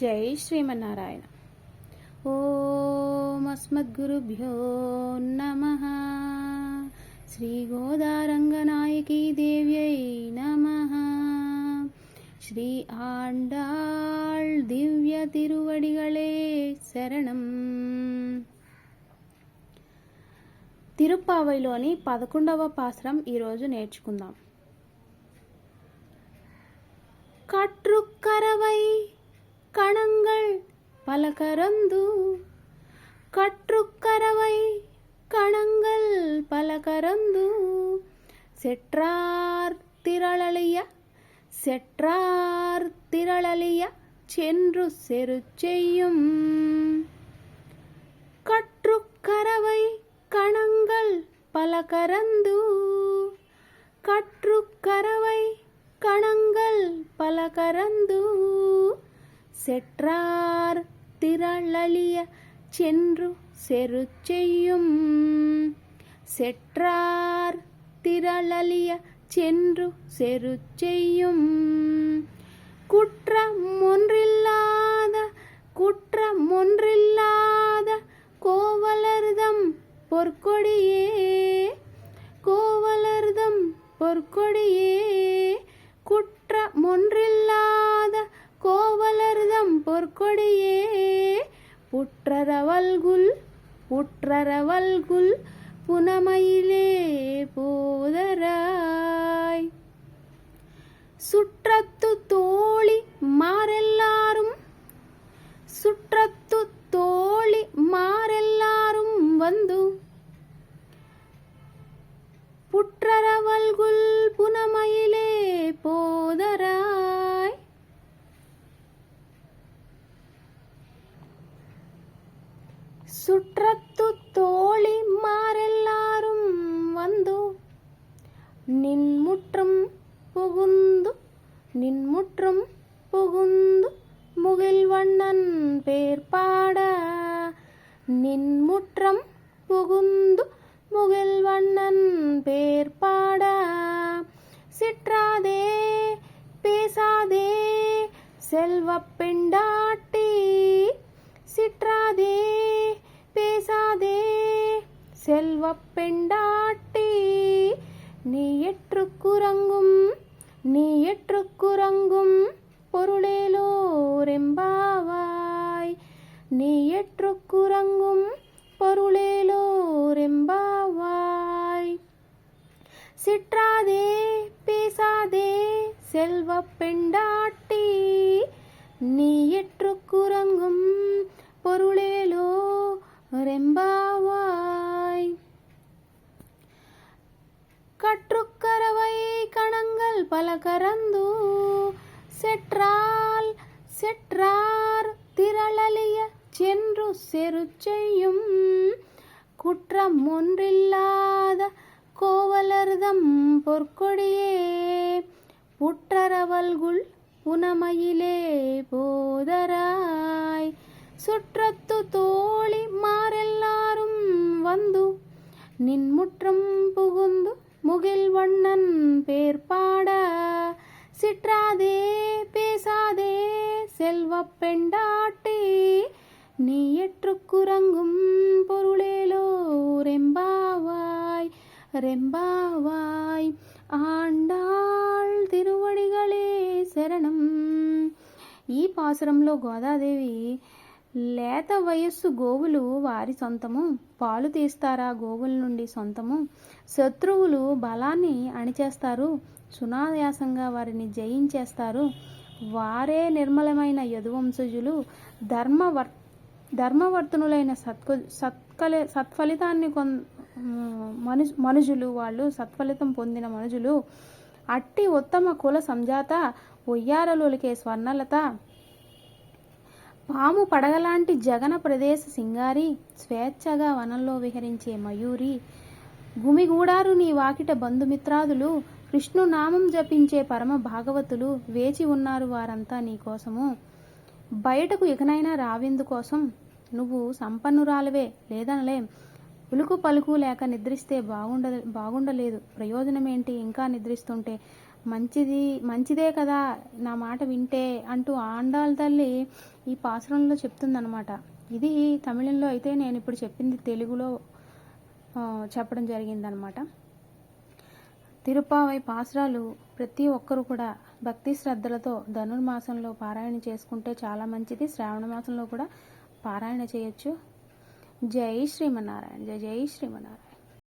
జై శ్రీమన్నారాయణ. ఓం అస్మద్గురుభ్యో నమః. శ్రీ గోదారంగనాయకీ దేవ్యై నమః. శ్రీ ఆండాళ్ దివ్య తిరువడిగళే శరణం. తిరుప్పావైలోని 11వ పాసురం ఈరోజు నేర్చుకుందాం. கற்றுக்கரவை கணங்கள் பலகரந்து, கற்றுக்கரவை கணங்கள் பலகரந்து, செற்றார் திரளலிய சென்று செருச்செய்யும். கற்றுக்கரவை கணங்கள் பலகரந்து, கற்றுக்கரவை கணங்கள் பலகரந்து, செற்றார் திரளலிய சென்று செருச்செய்யும். செற்றார் திரளலிய சென்று செருச்செய்யும். குற்றமொன்றில்லாத கோவலர்தம் பொற்கொடியே, கோவலர்தம் பொற்கொடியே. குற்றமொன்றில்லாத கோவலர்தம் பொற்கொடியே, புற்றரவல்குல் புனமயிலே போதராய். சுற்றத்து தோழி மாரெல்லாரும் வந்து, புற்றரவல்குல் புனமயிலே போதராய். சுற்றத்து தோழி மாரெல்லாரும் வந்து, நின்முற்றம் புகுந்து முகில்வண்ணன் பேர் பாட. நின்முற்றம் புகுந்து முகில்வண்ணன் பேர் பாட. சிற்றாதே பேசாதே செல்வப் பெண்டாட்டி, சிற்றாதே பேசாதே செல்வப் பெண்டாட்டி. நீ எற்றுக்குறங்கும் பொருளேலோரெம்பாவாய். நீ எற்றுக்குறங்கும் பொருளேலோரெம்பாவாய். சிற்றாதே பேசாதே செல்வப் பெண்டாட்டி, நீ எற்றுக்குறங்கும் பொருளேலோரெம்பாவாய். கற்றுக்கரவை கணங்கள் பலகரந்து, செற்றார் திரளலிய சென்று செருச்செய்யும். குற்றமொன்றில்லாத கோவலர்தம் பொற்கொடியே, புற்றரவல்குல் புனமயிலே போதராய். சுற்றத்து தோழி மாரெல்லாரும் வந்து, நின்முற்றம் புகுந்து முகில்வண்ணன் பேர் பாட. சிற்றாதே பேசாதே செல்வப் பெண்டாட்டி, நீ எற்றுக்குறங்கும் பொருளேலோரெம்பாவாய். ரெம்பாவாய். ఆండాళ్ తిరువడిగళే శరణం. ఈ పాసురంలో గోదాదేవి లేత వయస్సు గోవులు వారి సొంతము, పాలు తీస్తారా గోవుల నుండి సొంతము, శత్రువులు బలాన్ని అణిచేస్తారు, సునాయాసంగా వారిని జయించేస్తారు, వారే నిర్మలమైన యదువంశజులు, ధర్మవర్తనులైన సత్ఫలితాన్ని మనుజులు, వాళ్ళు సత్ఫలితం పొందిన మనుజులు. అట్టి ఉత్తమ కుల సంజాత, ఒయ్యారలోలికే స్వర్ణలత, పాము పడగలాంటి జగన ప్రదేశ సింగారి, స్వేచ్ఛగా వనంలో విహరించే మయూరి, గుమిగూడారు నీ వాకిట బంధుమిత్రాదులు, కృష్ణునామం జపించే పరమ భాగవతులు, వేచి ఉన్నారు వారంతా నీ కోసము. బయటకు ఇకనైనా రావెందుకోసం, నువ్వు సంపన్నురాలవే లేదనలేం. ఉలుకు పలుకు లేక నిద్రిస్తే బాగుండలేదు, ప్రయోజనమేంటి ఇంకా నిద్రిస్తుంటే. మంచిదే కదా నా మాట వింటే అంటూ ఆండాళ్ళ తల్లి ఈ పాసురంలో చెప్తుందనమాట. ఇది తమిళంలో అయితే, నేను ఇప్పుడు చెప్పింది తెలుగులో చెప్పడం జరిగిందనమాట. తిరుప్పావై పాసురాలు ప్రతి ఒక్కరు కూడా భక్తి శ్రద్ధలతో ధనుర్మాసంలో పారాయణ చేసుకుంటే చాలా మంచిది. శ్రావణ మాసంలో కూడా పారాయణ చేయొచ్చు. జై శ్రీమన్నారాయణ. జై జై శ్రీమన్నారాయణ.